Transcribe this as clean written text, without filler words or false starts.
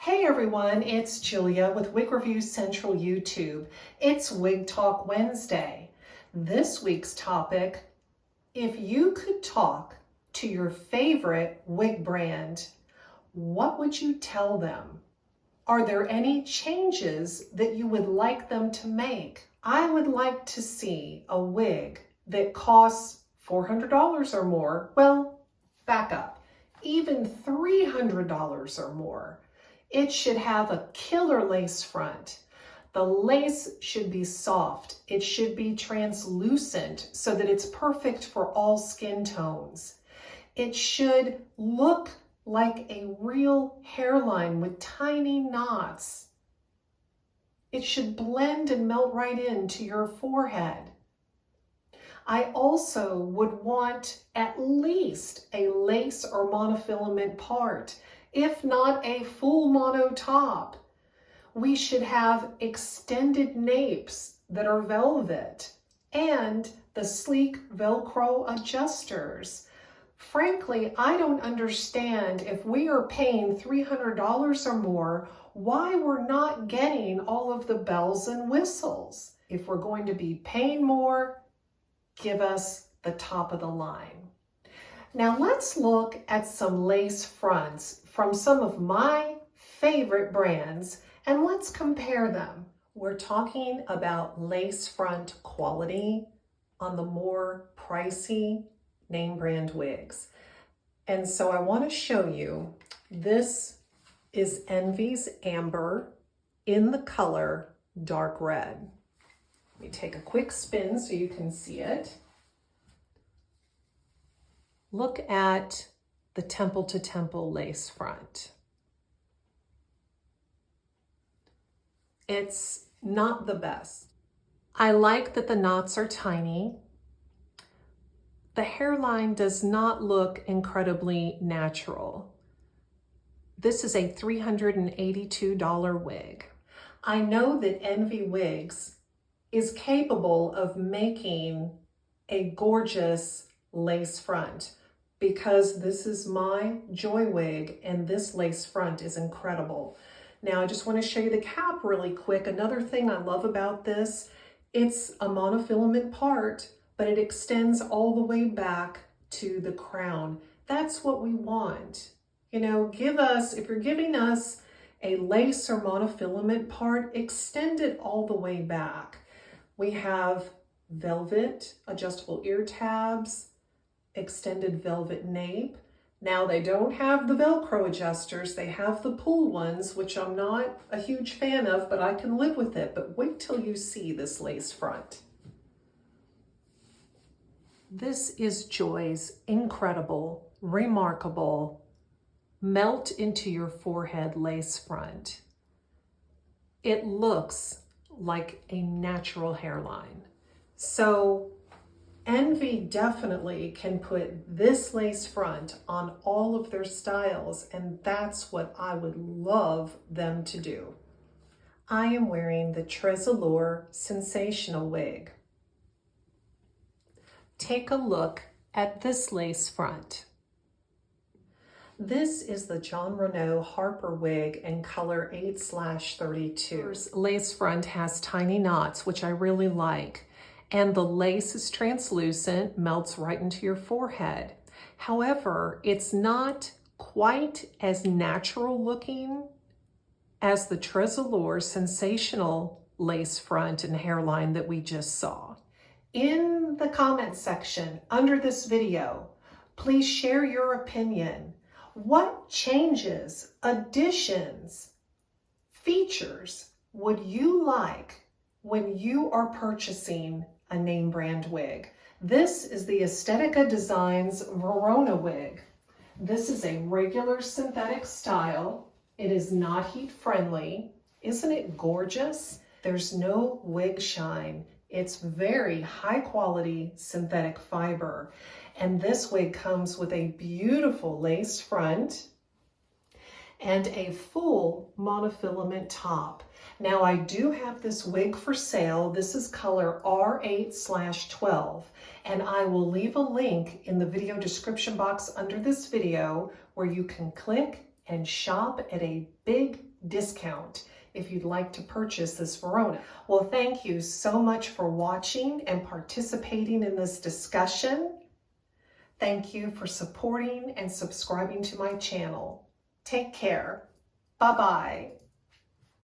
Hey everyone, it's Julia with Wig Review Central YouTube. It's Wig Talk Wednesday. This week's topic, if you could talk to your favorite wig brand, what would you tell them? Are there any changes that you would like them to make? I would like to see a wig that costs $400 or more. Well, back up, even $300 or more. It should have a killer lace front. The lace should be soft. It should be translucent so that it's perfect for all skin tones. It should look like a real hairline with tiny knots. It should blend and melt right into your forehead. I also would want at least a lace or monofilament part, if not a full mono top. We should have extended napes that are velvet and the sleek Velcro adjusters. Frankly, I don't understand if we are paying $300 or more, why we're not getting all of the bells and whistles. If we're going to be paying more, give us the top of the line. Now let's look at some lace fronts from some of my favorite brands and let's compare them. We're talking about lace front quality on the more pricey name brand wigs. And so I want to show you, this is Envy's Amber in the color dark red. Let me take a quick spin so you can see it. Look at the temple to temple lace front. It's not the best. I like that the knots are tiny. The hairline does not look incredibly natural. This is a $382 wig. I know that Envy Wigs is capable of making a gorgeous lace front because this is my Joy wig and this lace front is incredible. Now I just want to show you the cap really quick. Another thing I love about this, it's a monofilament part, but it extends all the way back to the crown. That's what we want. You know, give us, if you're giving us a lace or monofilament part, extend it all the way back. We have velvet adjustable ear tabs, extended velvet nape. Now they don't have the Velcro adjusters, they have the pull ones, which I'm not a huge fan of, but I can live with it. But wait till you see this lace front. This is Joy's incredible, remarkable, melt into your forehead lace front. It looks like a natural hairline. So Envy definitely can put this lace front on all of their styles, and that's what I would love them to do. I am wearing the TressAllure Sensational wig. Take a look at this lace front. This is the Jon Renau Harper wig in color 8/32. Lace front has tiny knots, which I really like. And the lace is translucent, melts right into your forehead. However, it's not quite as natural looking as the TressAllure Sensational lace front and hairline that we just saw. In the comment section under this video, please share your opinion. What changes, additions, features would you like when you are purchasing a name brand wig? This is the Aesthetica Designs Verona wig. This is a regular synthetic style. It is not heat friendly. Isn't it gorgeous? There's no wig shine. It's very high quality synthetic fiber. And this wig comes with a beautiful lace front and a full monofilament top. Now I do have this wig for sale. This is color R8/12, and I will leave a link in the video description box under this video where you can click and shop at a big discount if you'd like to purchase this Verona. Well, thank you so much for watching and participating in this discussion. Thank you for supporting and subscribing to my channel. Take care. Bye-bye.